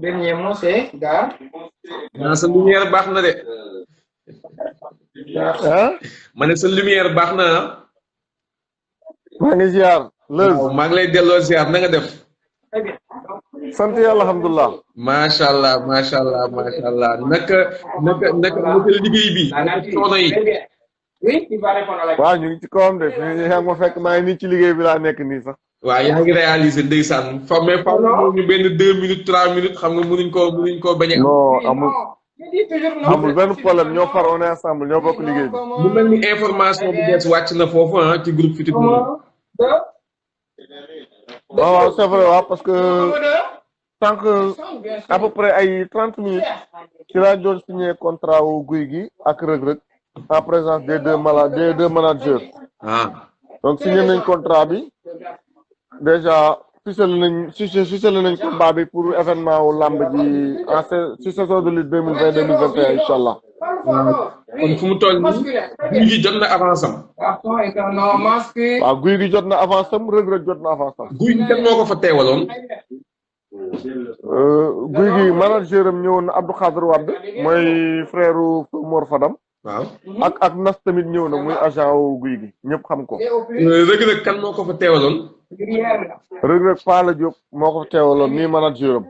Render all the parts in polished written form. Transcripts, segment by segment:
dernier mot, c'est Gar. naa sa lumière baax na de. ah. ma ne sa lumière baax na ah. maa ngi ziar. waaw maa ngi lay delloo ziar na nga def. sant yàlla alhamdulilah. macha allah macha allah macha allah naka liggéey bi naka coono yi. waaw ñu ngi ci kawam de fi yaa ngi ma fekk maa ngi nii ci liggéey bi laa nekk nii sax. waaw yaa ngi réaliser ndeysaan mais fa ñu benn 2 minutes 3 minutes xam nga mënuñ koo bañ a. non amul benn problème ñoo far on est ensemble ñoo bokk liggéey bi. mu mel ni information bu bees wàcc na foofu ah ci groupe Futurs Médias. waaw c'est vrai waaw parce que tant que à peu près ay 30 minutes ci laa doon signé contrat wu Gouye Gui ak Reug Reug en présence des deux managers. donc signé nañ contrat bi déjà ficelé nañ combat bi pour événement wu lamb ji ci saison de lutte 2020-2021 incha allah. kon fu mu toll nii Gouye Gui jot na avance am. waaw Gouye Gui jot na avance am Reug Reug jot na avance am. Gouye Gui kan moo ko fa teewaloon. Gouye Gui manager am ñëwoon na Abdou Khadre Wade mooy frère Mor Fadam. waaw ak Nas tamit ñëw na muy agent wu Gouye Gui ñëpp xam ko. Reug Reug kan moo ko fa teewaloon. Reug Reug Pala Diop moo ko fa teewaloon nii manager am.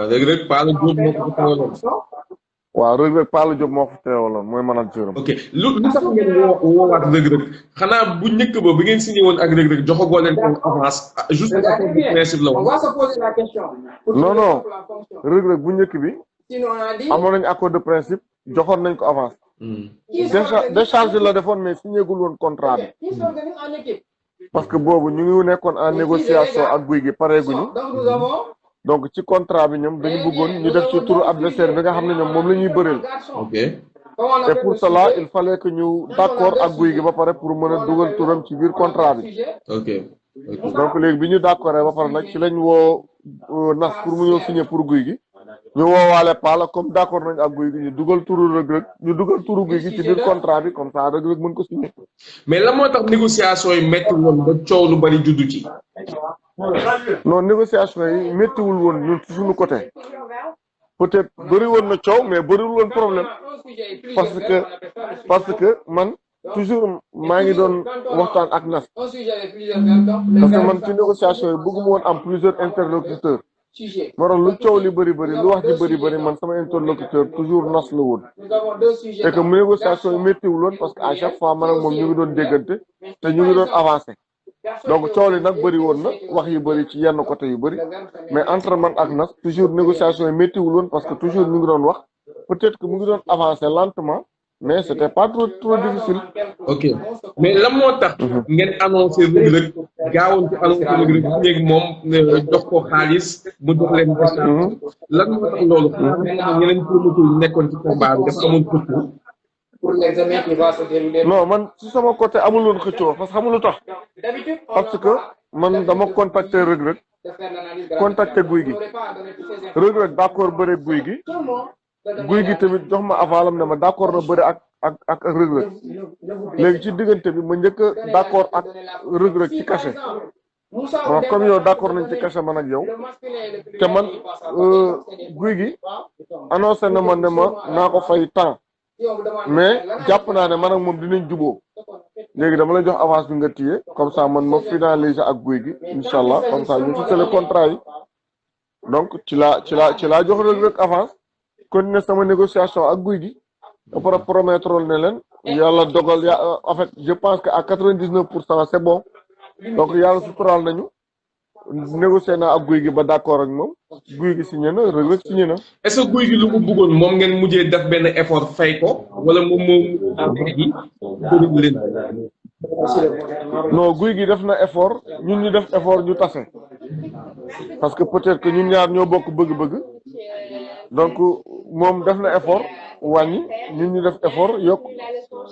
Reug Reug Pala Diop moo ko fa teewaloon. waaw Reug Reug Pala Diop moo ko fa teewaloon mooy manager am. ok lu tax ngeen woowaat Reug Reug xanaa bu njëkk ba bi ngeen signé woon ak Reug Reug joxagoo leen ko avance juste accord de principe la woon. non non Reug Reug bu njëkk bi amoon nañu accord de principe joxoon nañ ko avance. décharge la defoon mais signé gul woon contrat bi. parce que boobu ñu ngi nekkoon en négociation ak Gouye Gui pareeguñu. donc ci contrat bi ñoom dañu bëggoon ñu def ci turu adversaire bi nga xam ne ñoom moom la ñuy bëreel. ok et pour cela il fallait que ñu d'accord ak Gouye Gui ba pare pour mën a dugal turam ci biir contrat bi. ok donc léegi bi ñu d'accord ba pare nag ci lañ woo Nas pour mu ñëw signer pour Gouye Gui ñu woowaale Pala comme d'accord nañ ak Gouye Gui ñu dugal turu Reug Reug ñu dugal turu Gouye Gui ci biir contrat bi comme ça Reug Reug mën ko signer. mais lan moo tax négociation yi métti woon ba coow lu bari juddu ci. non négociation yi méttiwul woon ñun ci suñu côté peut-être bëri woon na coow mais bëriwul woon problème parce que man toujours maa ngi doon waxtaan ak Nas parce que man ci négociation yi bëgguma woon am plusieurs interlocuteurs moo tax lu coow li bëri lu wax ji bëri man sama interlocuteur toujours Nas la woon et que mu négociation yi méttiwul woon parce que à chaque fois man ak moom ñu ngi doon déggante te ñu ngi doon avancé. donc coow li nag bëri woon na wax yu bëri ci yenn côté yu bëri mais entre man ak Nas toujours négociation yi méttiwul woon parce que toujours ñu ngi doon wax peut-être que mu ngi doon avancer lentement mais c'était pas trop difficile. ok mais lan moo tax. ngeen annoncé Reug Reug gaawoon ci annoncé Reug Reug léegi moom jox ko xaalis mu jox leen décharge. lan moo tax loolu. ñeneen promoteurs yi nekkoon ci combat bi dafa amoon xëccoo. pour l'examen qui va se dérouler. non man ci sama côté amul woon xëccoo parce que xamul lu tax parce que man dama contacter Reug Reug contacter Gouye Gui Reug Reug d'accord bëre Gouye Gui Gouye Gui tamit jox ma avalam ne ma d'accord na bëre ak Reug Reug léegi ci diggante bi ma njëkk a d'accord ak Reug Reug ci cachet bon comme yow d'accord nañ ci cachet man ak yow te man Gouye Gui annoncé na ma ne ma naa ko fay temps mais jàpp naa ne man ak moom dinañ juboo léegi dama la jox avance bi nga téye comme ça man ma finaliser ak Gouye Gui incha allah comme ça ñu ficelé contrat yi donc ci laa jox Reug Reug avance continuer sama négociation ak Gouye Gui ba pare promettre ne leen yàlla dogal en fait je pense que à 99% c'est bon donc yàlla suturaal nañu négocier naa ak Gouye Gui ba d'accord ak moom Gouye Gui signé na Reug Reug signé na. est-ce que Gouye Gui lu mu bëggoon moom ngeen mujjee def benn effort fay ko wala moom non Gouye Gui def na effort ñun ñu def effort ñu tase parce que peut-être que ñun ñaar ñoo bokk bëgg-bëgg donc moom def na effort wàññi ñun ñu def effort yokk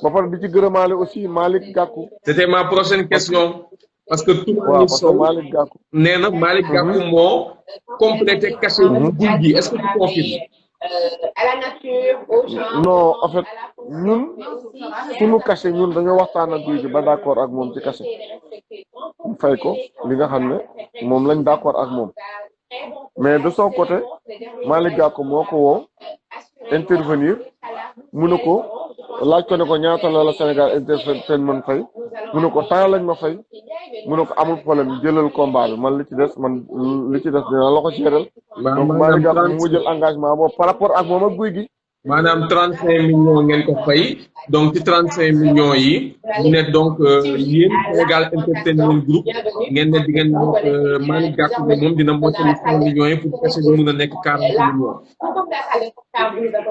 ba pare di ci gërëmaale aussi Malick Gakou. c'était ma prochaine question. parce que tout waaw parce que Malick Gakou nee na Malick Gakou moo complété cachet Gouye Gui est-ce que tu confirmes. non en fait ñun suñu cachet ñun dañoo waxtaan ak Gouye Gui ba d'accord ak moom ci cachet mu fay ko li nga xam ne moom lañ d'accord ak moom mais de son côté Malick Gakou moo ko woo intervenir mu ne ko laaj ko ne ko ñaata la Sénégal Entertainment fay mu ne ko temps lañ ma fay mu ne ko amul problème jëlal combat bi man li ci des dina la ko géral donc Malick Gakou mu jël engagement boobu par rapport ak moom ak Gouye Gui maanaam 35 millions ngeen ko fay donc ci 35 millions yi mu ne donc yéen Sénégal Entertainment Group ngeen ne di ngeen wax Malick Gakou ne moom dina mottali 5 millions yi pour kese bi mun a nekk 40 millions.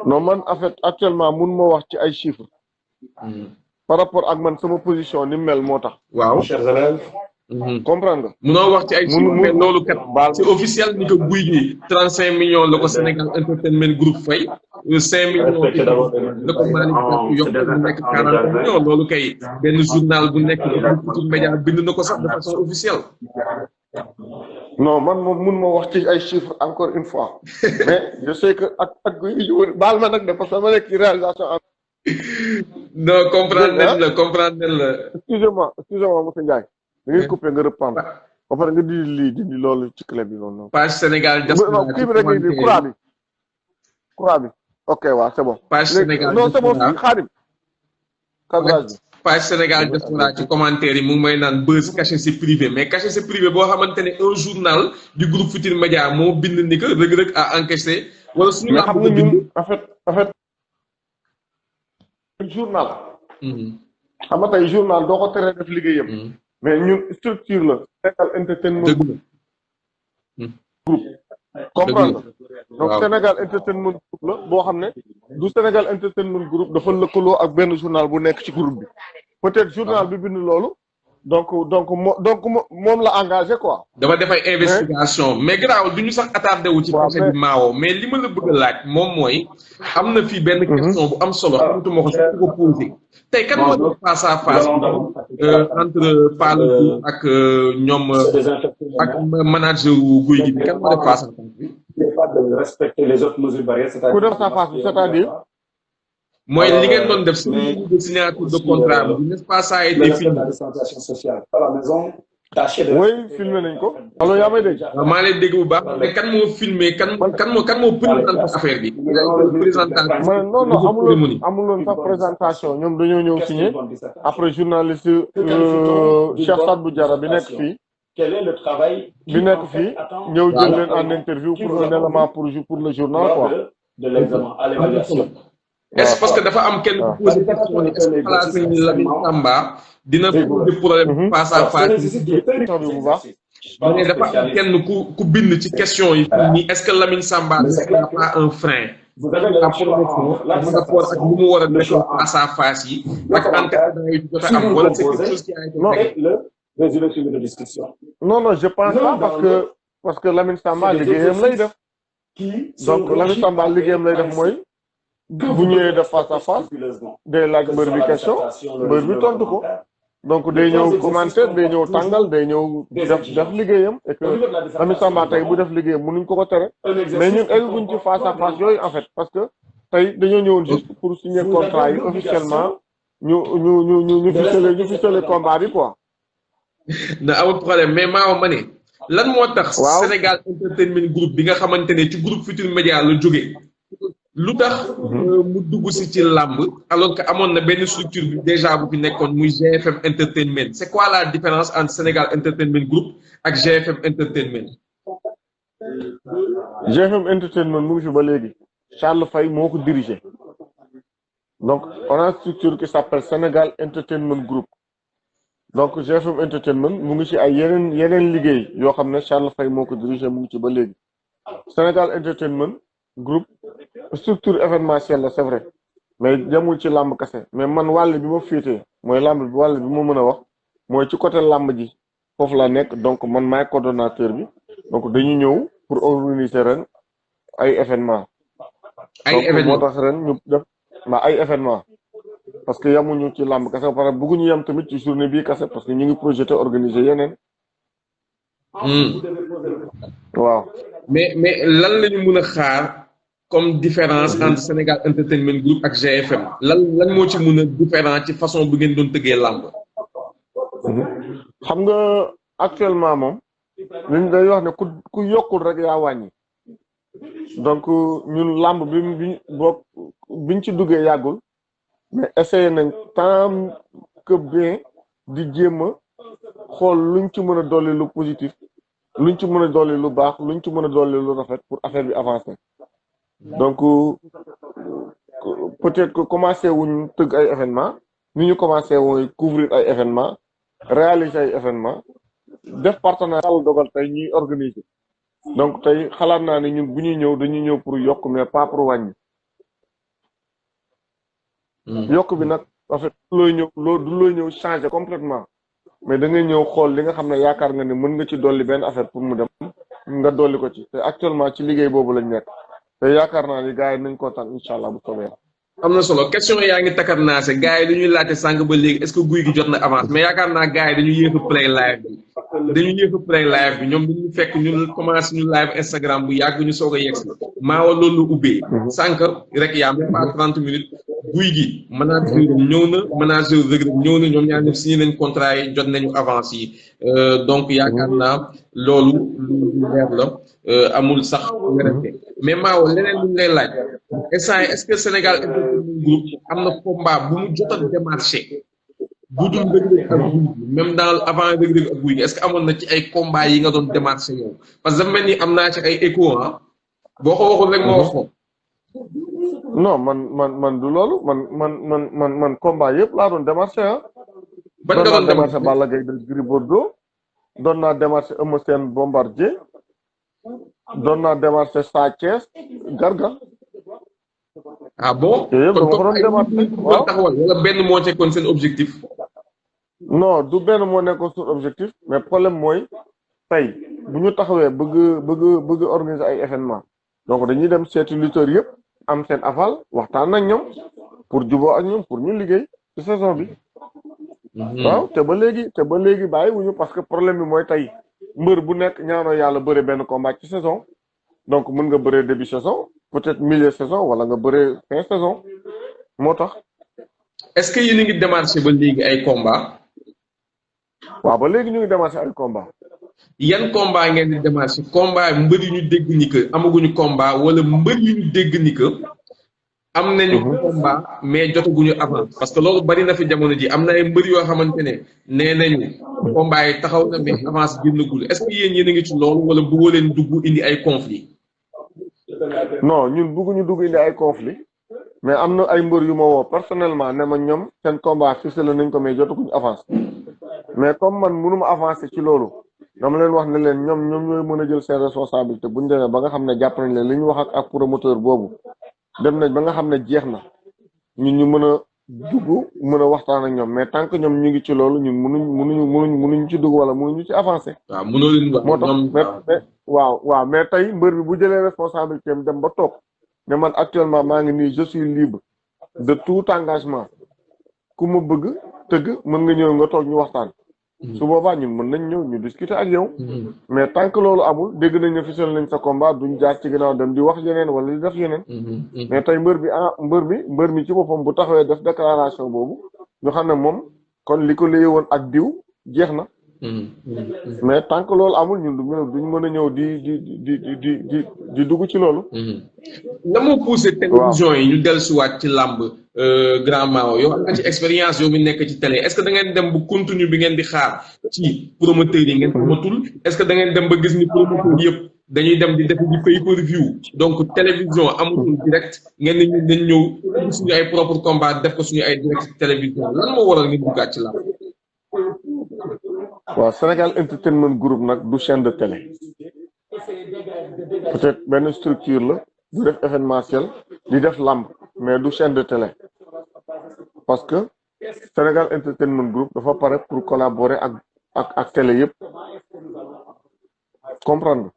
non man en fait actuellement mun ma wax ci ay chiffres. par rapport ak man sama position ni mel moo tax. waaw. comprendre nga. munoo wax ci ay chiffres mais loolu kat. c'est officiel ni ko Gouye Gui 35 millions la ko Sénégal Entertainment Group fay. 5 millions la ko Malick Gakou yokk mu nekk 40 millions loolu kay benn journal bu nekk Futurs Médias bind na ko sax de façon officielle. non man moom mun ma wax ci ay chiffres encore une fois mais je sais que ak Gouye Gui baal ma nag de parce que ma nekk ci réalisation. non comprendre nañ la. excusez-moi monsieur Ndiaye. da ngay coupé nga reprendre. ba pare nga dindi loolu ci clé bi noonu. page Sénégal diaspora kii bi rek ngay di courant bi. ok waaw c'est bon. page Sénégal non c'est bon fii Khadim. page Sénégal diaspora ci commentaire yi mu ngi may naan buzz caché c'est privé mais caché c'est privé boo xamante ne un journal du groupe Futurs Médias moo bind ni que Reug Reug a encaissé. wala suñu mais xam nga ñun en fait journal. xam nga tey journal doo ko teree def liggéeyam. mais ñun structure la. Sénégal Entertainment Group. comprendre donc Sénégal Entertainment Group la boo xam ne du Sénégal Entertainment Group dafa lëkkaloo ak benn journal bu nekk ci groupe bi peut-être journal bi bind loolu donc moom la engagé quoi. dafa def ay investigation mais garaaw du ñu sax attardé wu ci projet bi Maawo mais li ma la bëgg a laaj moom mooy am na fii benn question bu am solo xamatuma ko sax ko posé tey kan moo def face à face entre Palu ak ñoom ak manager wu Gouye Gui bi kan moo def face à face bi. pas de respecter les autres mesures barrières. ku def face à face bi c'est-à-dire. mooy li ngeen doon def signature de contrat bi n'est-ce pas ça a été filmé. À la maison. oui filmé nañ ko. allo yaa may dégg. waaw maa lay dégg bu baax mais kan moo filmé kan moo présenté affaire bi. présentation non amuloon sax présentation ñoom dañoo ñëw signé après journaliste Cheikh Sadbou Diarra bi nekk fii. bi nekk fii ñëw jël leen en interview pour un élément pour le journal quoi. de l'examen à l'évaluation. est-ce parce que dafa am kenn ku posé question ni est-ce que place ni Lamine Samba dina poser problème face à face bu baax mais dafa am kenn ku bind ci question yi ni est-ce que Lamine Samba n'est pas un frein à promotion par rapport ak lu mu war a def face à face yi ak encadrement yi jot a am wala c'est quelque chose qui a été fait le résolution de discussion. non je pense pas parce que Lamine Samba liggéeyam lay def donc Lamine Samba liggéeyam lay def mooy bu ñëwee def face à face day laaj mbër bi question mbër bi tontu ko donc day ñëw commenter day ñëw tàngal day ñëw def liggéeyam et que Lamine Samba tey bu def liggéeyam mënuñ ko tere mais ñun egguñ ci face à face yooyu en fait parce que tey dañoo ñëwoon juste pour signer contrat yi officiellement ñu ficelé combat bi quoi. na amul problème mais Maaw ma ne lan moo tax. Sénégal Entertainment Group bi nga xamante ne ci groupe Futurs Médias la jógee. lu tax mu dugg si ci làmb alors que amoon na benn structure bi déjà bu fi nekkoon muy GFM Entertainment c'est quoi la différence entre Sénégal Entertainment Group ak GFM Entertainment. GFM Entertainment mu ngi fi ba léegi Charles Faye moo ko dirigé donc on a une structure qui s'appelle Sénégal Entertainment Group donc GFM Entertainment mu ngi ci ay yeneen liggéey yoo xam ne Charles Faye moo ko dirigé mu ngi ci ba léegi Sénégal Entertainment Group structure événementielle la c'est vrai mais jamul ci làmb kese mais man wàll bi ma féetee mooy làmb bi wàll bi ma mën a wax mooy ci côté làmb ji foofu la nekk donc man maay coordonnateur bi donc dañu ñëw pour organiser ren ay événement moo tax ren ñu def ay événement parce que yamuñu ci làmb kese ba pare bëgguñu yam tamit ci journée bii kese parce que ñu ngi projeté organiser yeneen waaw mais lan lañu mën a xaar comme différence entre Sénégal Entertainment Group ak GFM lan moo ci mën a différent ci façon bu ngeen doon tëggee làmb. xam nga actuellement moom liñ day wax ne ku yokkul rek yaa wàññi donc ñun làmb biñ ci duggee yàggul mais essayé nañ tant que bien di jéem a xool luñ ci mën a dolli lu positif luñ ci mën a dolli lu baax luñ ci mën a dolli lu rafet pour affaire bi avancer donc peut-être que commencé wuñ tëgg ay événement ni ñu commencé woy couvrir ay événement réaliser ay événement def partenariat yàlla dogal tey ñuy organiser donc tey xalaat naa ne ñun bu ñuy ñëw dañuy ñëw pour yokk mais pas pour wàññi yokk bi nag en fait looy ñëw changer complètement mais da ngay ñëw xool li nga xam ne yaakaar nga ne mën nga ci dolli benn affaire pour mu dem nga dolli ko ci te actuellement ci liggéey boobu lañ nekk te yaakaar naa ni gars yi nañ kontaan incha allah bu soobee. am na solo question yaa ngi takar naase gars yi dañuy laajte sànq ba léegi est-ce que guy gi jot na avance mais yaakaar naa gars yi dañu yéex a play live bi ñoom dañuy fekk ñu commencé ñu live Instagram bu yàgg ñu soog a yegg si maawa loolu ubbee sànq rek yaa même pas 30 minutes guy gi manager ñëw na manager Reug Reug ñëw na ñoom ñaar ñëpp signé nañ contrat yi jot nañu avance yi donc yaakaar naa loolu lu leer la amul sax werante mais maawa leneen lu ñu lay laaj est-ce que Sénégal Entertainment Group am na combat bu mu jot a démarché bu dul Reug Reug ak guy gi même dans avant Reug Reug ak guy gi est-ce que amoon na ci ay combat yi nga doon démarché yow parce que dafa mel ni am naa ci ay écho boo ko waxul rek ma wax ko non man du loolu man combat yëpp laa doon démarché ban nga doon démarché Balla Gaye de Gris Bordeaux doon naa démarché Eumeu Sène Bombardier doon naa démarché Sa Thiès Garga ah bon kon taxawal wala benn moo nekkoon seen objectif non du benn moo nekkoon seen objectif mais problème mooy tey bu ñu taxawee bëgg organiser ay événement donc dañuy dem seeti lutteurs yëpp am seen aval waxtaan ak ñoom pour juboo ak ñoom pour ñu liggéey ci saison bi waaw te ba léegi bàyyi wuñu parce que problème bi mooy tey mbër bu nekk ñaanoo yàlla bëre benn combat ci saison donc mën nga bëree début saison peut-être milieu saison wala nga bëree fin saison moo tax est-ce que yéen a ngi démarché ba léegi ay combat waaw ba léegi ñu ngi démarché ay combat yan combat ngeen di démarché combat mbër yu ñu dégg ni que amaguñu combat wala mbër yu ñu dégg ni que am nañu combat mais jotaguñu avance parce que loolu bari na fi jamono ji am na ay mbër yoo xamante ne nee nañu combat yi taxaw na mais avance génnagul est-ce que yéen a ngi ci loolu wala bëggoo leen dugg indi ay conflit non ñun bëgguñu dugg indi ay conflit mais am na ay mbër yu ma woo personnellement ne ma ñoom seen combat ficelé nañ ko mais jotaguñu avance mais comme man mënuma avancer ci loolu dama leen wax ne leen ñoom ñooy mën a jël seen responsabilité buñu demee ba nga xam ne jàpp nañ leen li ñu wax ak promoteur boobu dem nañ ba nga xam ne jeex na ñun ñu mën a dugg mën a waxtaan ak ñoom mais tant que ñoom ñu ngi ci loolu ñun mënuñu ci dugg wala mënuñu ci avancer. waaw mënoo leen wax moo tax waaw mais tey mbër bi bu jëlee responsabilité am dem ba toog ne man actuellement maa ngi nii je suis libre de tout engagement ku ma bëgg tëgg mën nga ñëw nga toog ñu waxtaan. su boobaa ñun mën nañ ñëw ñu discuter ak yow. mais tant que loolu amul dégg nañ ne fisal nañ sa combat duñ jaar ci ginnaaw dem di wax yeneen wala di def yeneen. mais tey mbër mi ci boppam bu taxawee def déclaration boobu ñu xam ne moom kon li ko léye woon ak diw jeex na. mais tant que loolu amul ñun duñ mën a ñëw di dugg ci loolu. la moo poussé télévision yi ñu dellusiwaat ci làmb Grand Mao yow am nga ci expérience yow mi nekk ci télé est-ce que da ngeen dem bu contenu bi ngeen di xaar ci promoteurs yi ngeen amatul est-ce que da ngeen dem ba gis ni promoteurs yëpp dañuy dem di def di pay-per-view donc télévision amatul direct ngeen ne dañ ñëw suñu ay propre combat def ko suñu ay direct télévision lan moo waral ngeen duggaat ci làmb. waaw Sénégal Entertainment Group nag du chaîne de télé peut-être benn structure la du def événementiel di def làmb mais du chaîne de télé parce que Sénégal Entertainment Group dafa pare pour collaborer ak télé yëpp comprendre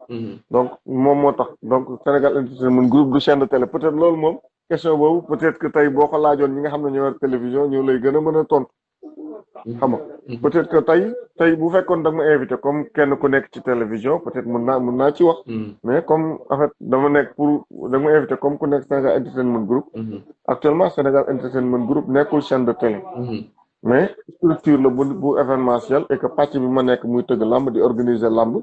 donc moom moo tax donc Sénégal Entertainment Group du chaîne de télé peut-être loolu moom question boobu peut-être que tey boo ko laajoon ñi nga xam ne ñoo yor télévision ñoo lay gën a mën a tontu xam nga peut-être que tey bu fekkoon da nga ma invité comme kenn ku nekk ci télévision peut-être mën naa ci wax mais comme en fait dama nekk pour da nga ma invité comme ku nekk Sénégal Entertainment Group actuellement Sénégal Entertainment Group nekkul chaîne de télé mais structure la bu événementiel et que pàcc bi ma nekk muy tëgg lamb di organiser lamb.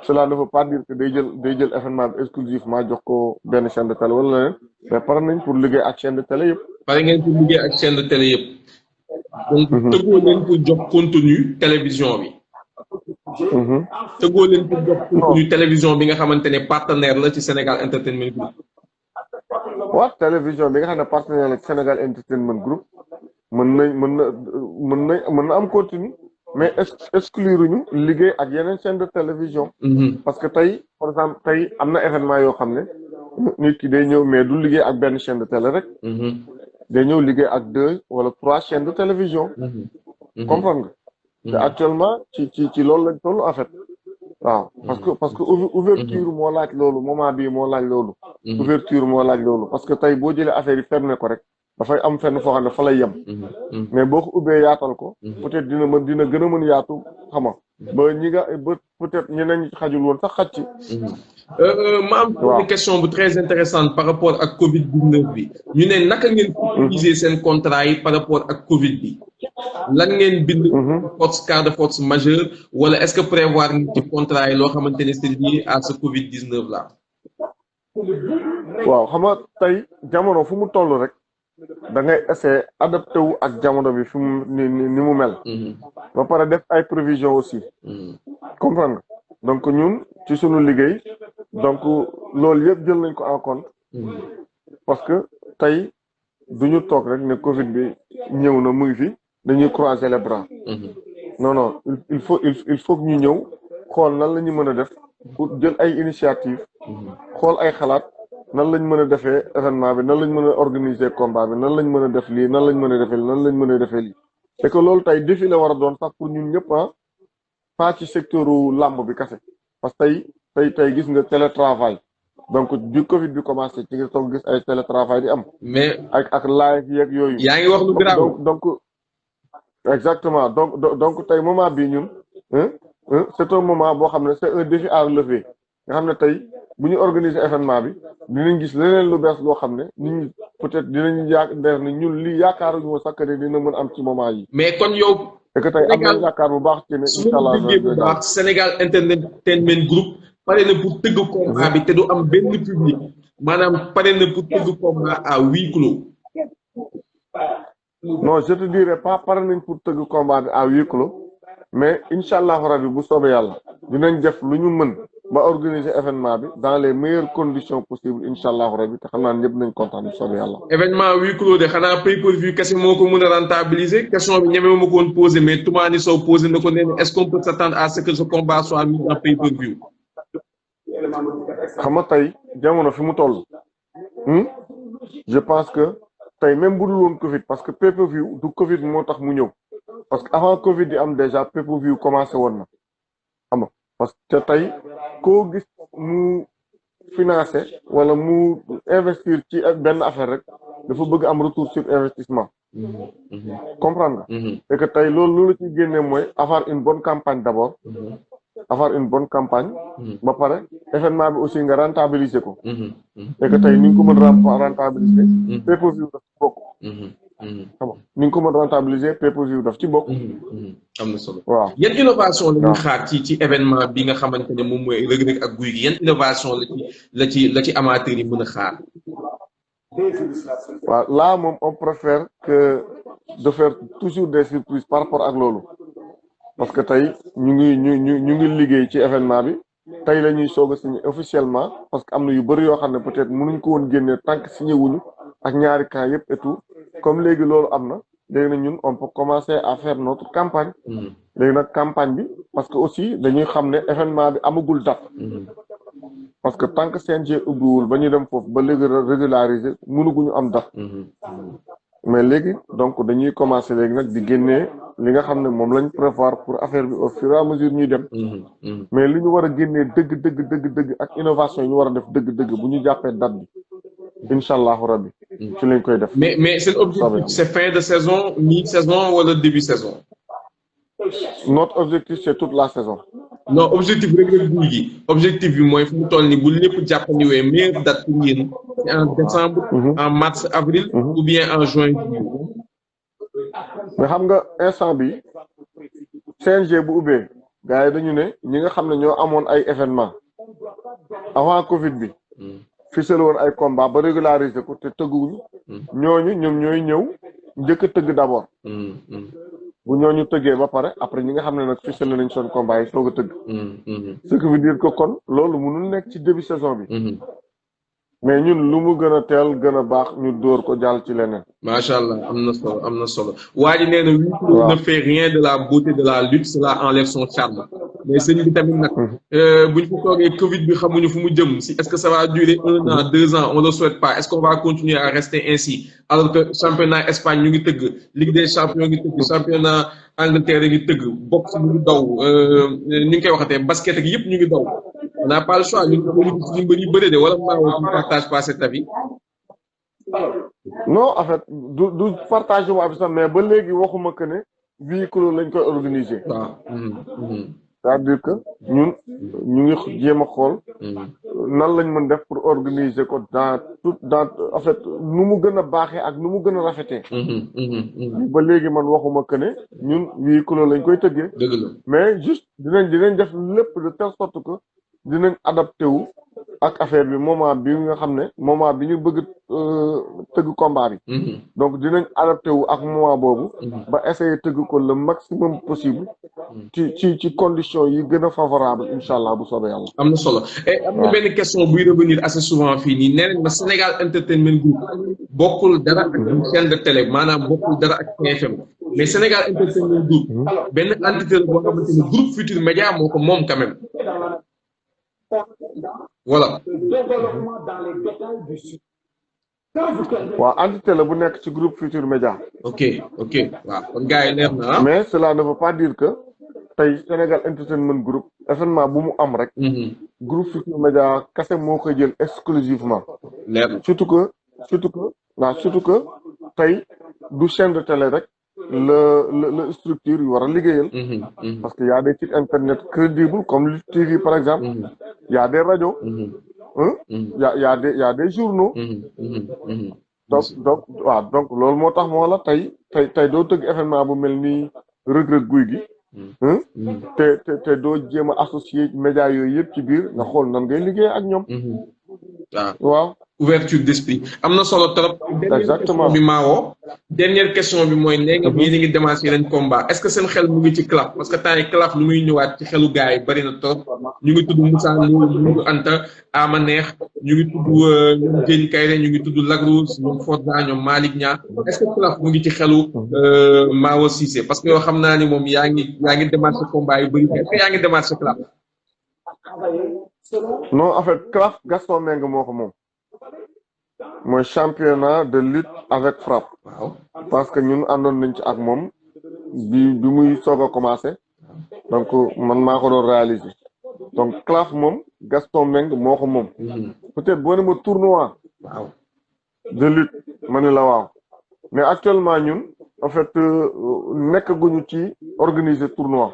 Cela ne veut pas dire que day jël événement bi exclusivement jox ko benn chaîne de télé wala leneen mais pare nañ pour liggéey ak chaîne de télé yëpp. pare ngeen pour liggéey ak chaîne de télé yëpp. donc tëggoo leen pour jox contenu télévision bi. tëggoo leen pour jox contenu télévision bi nga xamante ne partenaire la ci Sénégal Entertainment Group. waaw télévision bi nga xam ne partenaire la ci Sénégal Entertainment Group mën na am contenu mais exclure ñu liggéey ak yeneen chaîne de télévision. parce que tey par exemple tey am na événement yoo xam ne nit ki day ñëw mais du liggéey ak benn chaîne de télé rek. day ñëw liggéey ak 2 wala 3 chaînes de télévision. comprendre nga. te actuellement ci loolu lañ toll en fait. waaw parce que ouverture moo laaj loolu moment bii moo laaj loolu. ouverture moo laaj loolu parce que tey boo jëlee affaire yi fermé ko rek dafay am fenn foo xam ne fa lay yem. mais boo ko ubbee yaatal ko. peut-être dina gën a mën yaatu xam ba peut-être ñeneen ñi xajul woon sax xaj ci. ma am une question bu très intéressante par rapport ak Covid-19 bi ñu ne naka ngeen utiliser seen contrat yi par rapport ak Covid bi lan ngeen bind cas de force majeure wala est-ce que prévoir ci contrat yi loo xamante ne c'est lié à ce Covid-19 là. waaw xam nga tey jamono fu mu toll rek da ngay essayer adapté wu ak jamono bi fi mu ni mu mel. ba pare def ay prévisions aussi. comprendre nga donc ñun ci sunu liggéey donc loolu yëpp jël nañ ko en compte. parce que tey duñu toog rek ne Covid bi ñëw na mu ngi fi dañuy croiser les bras. non il faut que ñu ñëw xool nan la ñu mën a def pour jël ay initiative xool ay xalaat nan lañ mën a defee événement bi nan lañ mën a organiser combat bi nan lañ mën a def lii nan lañ mën a defee lii nan lañ mën a defee lii. c'est que loolu tey défi la war a doon sax pour ñun ñëpp pas ci secteur làmb bi kese parce que tey gis nga télétravail donc du Covid bi commencé ci nga toog gis ay télétravail di am. mais ak live yeeg yooyu. yaa ngi wax lu grave donc exactement donc tey moment bii ñun c'est un moment boo xam ne c'est un défi à relever nga xam ne tey bu ñu organiser événement bi dinañ gis leneen lu bees loo xam ne nit ñi peut-être dinañ yaakaar ne ñun lii yaakaaruñu woon sax que ne dina mën am ci moment yi. mais kon yow. et que tey am nañ yaakaar bu baax ci ne incha allah bu baax Sénégal Entertainment Group pare na pour tëgg combat bi te du am benn public maanaam pare na pour tëgg combat à huis clos. non je te dirais pas pare nañ pour tëgg combat bi à huis clos mais incha allah rabi bu soobee yàlla dinañ def lu ñu mën ba organiser événement bi dans les meilleures conditions possibles incha allah rabi te xam naa ñëpp nañ kontaan bu soobee yàlla. événement huis clos de xanaa pay-per-view kese moo ko mën a rentabiliser question bi ñeme ma ko woon posé mais Toumani Sow posé na ko nee est-ce qu'on peut s'attendre à ce que ce combat soit mis en pay-per-view. xam nga tey jamono fi mu toll je pense que tey même bu dul woon Covid parce que pay-per-view du Covid moo tax mu ñëw parce que avant Covid di am déjà pay-per-view commencé woon na xam nga parce que tey koo gis mu financé wala mu investir ci benn affaire rek dafa bëgg am retour sur investissement. comprendre nga. et que tey loolu ci génne mooy avoir une bonne campagne d'abord. avoir une bonne campagne. ba pare événement bi aussi nga rentabiliser ko. et que tey ni nga ko mën rentabiliser. pay-per-view daf ci bokk. xam nga ni nga ko mën rentabiliser pay-per-view daf ci bokk. am na solo waaw yan innovation la ñuy xaar ci événement bi nga xamante ne moom mooy Reug Reug ak Gouye Gui yan innovation la ci amateur yi mën a xaar. waaw là moom on préfère que de faire toujours des surprises par rapport ak loolu. parce que tey ñu ngi liggéey ci événement bi tey la ñuy soog a signé officiellement parce que am na yu bëri yoo xam ne peut-être mënuñ ko woon génnee tant que signé wuñu ak ñaari cas yëpp et tout comme léegi loolu am na léegi nag ñun on peut commencer à faire notre campagne. léegi nag campagne bi parce que aussi dañuy xam ne événement bi amagul date. parce que tant que CNG ubbiwul ba ñu dem foofu ba léegi régulariser mënuguñu am date. mais léegi donc dañuy commencer léegi nag di génnee li nga xam ne moom lañ prévoir pour affaire bi au fur et à mesure ñuy dem. mais li ñu war a génnee dëgg ak innovation yi ñu war a def dëgg bu ñu jàppee date bi incha allahu rabbi ci lañ koy def. mais seen objectif c'est fin de saison mi-saison wala début saison. notre objectif c'est toute la saison. non objectif Reug Reug Gouye Gui objectif bi mooy fu mu toll nii bu lépp jàppandiwee meilleure date pour yéen c'est en décembre. en mars avril. ou bien en juin juillet. mais xam nga instant bi CNG bu ubbee gars yi dañu ne ñi nga xam ne ñoo amoon ay événement avant Covid bi ficelé woon ay combat ba régulariser ko te tëgguñu ñooñu ñoom ñooy ñëw njëkk a tëgg d'abord bu ñooñu tëggee ba pare après ñi nga xam ne nag ficelé nañ seen combat yi soog a tëgg ce qui veut dire que kon loolu mënul nekk ci début saison bi mais ñun lu mu gën a teel gën a baax ñu dóor ko jàll ci leneen. macha allah am na solo waa ji nee na huis clos ne fait rien de la beauté de la lutte, cela enlève son charme. mais sëñ bi tamit nag buñ ko toogee Covid bi xamuñu fu mu jëm si est-ce que ça va durer 1 an 2 ans on le souhaite pas est-ce qu'on va continuer à rester ainsi alors que championnat Espagne ñu ngi tëgg Ligue des champions ngi tëgg championnat Angleterre ngi tëgg boxe ñu ngi daw ñu ngi koy waxatee basket ak yëpp ñu ngi daw. On n'a pas le choix, nous ne partage pas cet avis. Non, en fait, nous partageons ça, mais bon, les gens que ne véhicule lañ koy organiser. C'est-à-dire que ñun ñu ngi jéem a xool nan lañ mën def pour organiser ko dans en fait nu mu gën a baaxee ak nu mu gën a rafetee. ba léegi man waxuma que ne ñun véhicule lañ koy tëggee. mais juste dinañ def lépp de telle sorte que dinañ adapté wu ak affaire bi moment bi nga xam ne moment bi ñu bëgg tëgg combat bi. donc dinañ adapté wu ak moment boobu. ba essayer tëgg ko le maximum possible. ci conditions yi gën a favorable incha allah bu soobee yàlla. am na solo et am na benn question buy revenir assez souvent fii nii nee nañ ma Sénégal Entertainment Group bokkul dara ak chaîne de télé maanaam bokkul dara ak TFM mais Sénégal Entertainment Group benn entité la boo xamante ni groupe Futurs Médias moo ko moom quand même. Voilà. waaw entité la bu nekk ci groupe Futurs Médias. ok waaw kon gars yi leer na mais cela ne veut pas dire que tey Sénégal Entertainment Group événement bu mu am rek. groupe Futurs Médias kese moo koy jël exclusivement. leer na surtout que tey du chaîne de télé rek la structure yu war a liggéeyal. parce que y a des sites internet crédibles comme Lutte TV par exemple. y a des radios. y a des journaux. donc loolu moo tax moo la tey doo tëgg événement bu mel ni Reug Reug Gouye Gui. te doo jéem a associé médias yooyu yëpp ci biir nga xool nan ngay liggéey ak ñoom. waaw. ouverture d'esprit am na solo trop. exactement bi Mawo dernière question bi mooy nee nga yéen a ngi démarrer yeneen combat est-ce que seen xel mu ngi ci CLAF parce que temps yi CLAF lu muy ñëwaat ci xelu gars yi bari na trop ñu ngi tudd Moussa Ndour ñu ngi Anta Ama Neex ñu ngi tudd ñoom Diène Kaïré ñu ngi tudd Lagrosse ñoom Forza ñoom Malick Niang est-ce que CLAF mu ngi ci xelu Mawo Cissé parce que yow xam naa ni moom yaa ngi démarrer combat yu bari est-ce que yaa ngi démarrer CLAF. non en fait CLAF Gaston Mbengue moo ko moom. mooy championnat de lutte avec frappe. waaw parce que ñun àndoon nañ ci ak moom bi muy soog a commencé donc man maa ko doon réaliser donc CLAF moom Gaston Mbengue moo ko moom. peut-être boo ne ma tournoi. waaw de lutte ma ne la waaw mais actuellement ñun en fait nekk guñu ci organiser tournoi.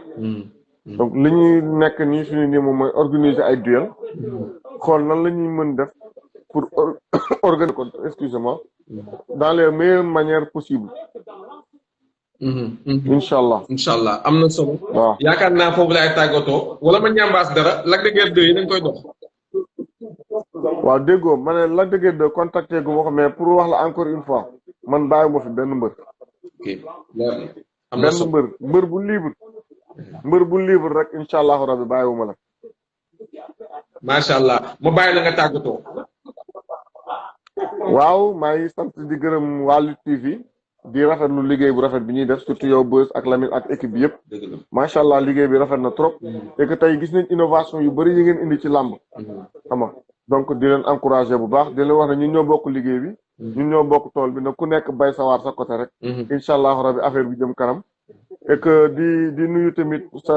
donc li ñuy nekk nii suñu nii moom mooy organiser ay duel xool nan la ñuy mën def. pour organiser ko excusez-moi dans les meilleures manières possibles. incha allah am na solo. waaw yaakaar naa foofu laay tàggatoo wala ma ñambaas dara Lac de Guiers 2 yi dañ koy dox. waaw déggoo ma ne Lac de Guiers 2 contacté gu ma ko mais pour wax la encore une fois man bàyyi ma fi benn mbër. ok am na solo benn mbër bu libre rek incha allahu rabi bàyyiwuma la. macha allah ma bàyyi la nga tàggatoo. waaw maa ngi sant di gërëm waa Lutte TV di rafetlu liggéey bu rafet bi ñuy def surtout yow Beuz ak Lamine ak équipe bi yëpp macha allah liggéey bi rafet na trop et que tey gis nañ innovation yu bëri yi ngeen indi ci làmb xam nga donc di leen encouragé bu baax di leen wax ne ñun ñoo bokk liggéey bi ñun ñoo bokk tool bi nag ku nekk bay sawaar sa côté rek incha allahu rabi affaire bi jëm kanam et que di nuyu tamit sa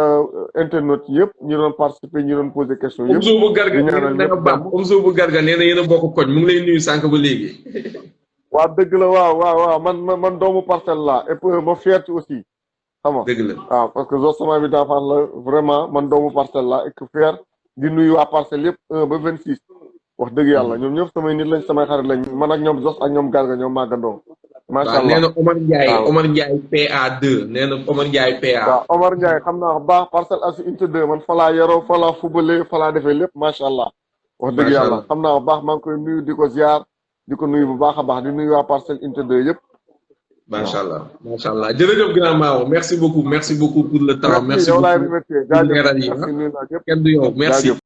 internet yëpp ñi doon participer ñi doon poser question yëpp. Omzo bu Garga Omzo bu Garga nee na yéen a bokk koñ mu ngi lay nuyu sànq ba léegi. waaw dëgg la waaw man doomu Parcelles la et puis ma fier ci aussi xam nga. dëgg la waaw parce que Zoss sama ami d'enfance la vraiment man doomu Parcelles la et que fier di nuyu waa Parcelles yëpp 1 ba 26. wax dëgg yàlla ñoom ñëpp samay nit lañ samay xarit lañ man ak ñoom Zoss ak ñoom Garga ñoom màggandoo macha waaw allah nee na Omar Ndiaye waaw. Omar Ndiaye PA2 nee na Omar Ndiaye PA. waaw Omar Ndiaye xam naa wax baax Parcelles Assainies unité 2 man fa laa yaroo fa laa fubalee fa laa defee lépp macha allah. wax dëgg Macha yàlla Allah. xam naa wax baax maa ngi koy nuyu di ko ziar di ko nuyu bu baax a baax di nuyu waa Parcelles unité 2 yëpp. macha allah jërëjëf grand Mao merci beaucoup pour le temps. merci yow laay beaucoup remercier pour leeral jaajëf yi merci nuyu naa ñëpp kenn du yow merci. jaajëf.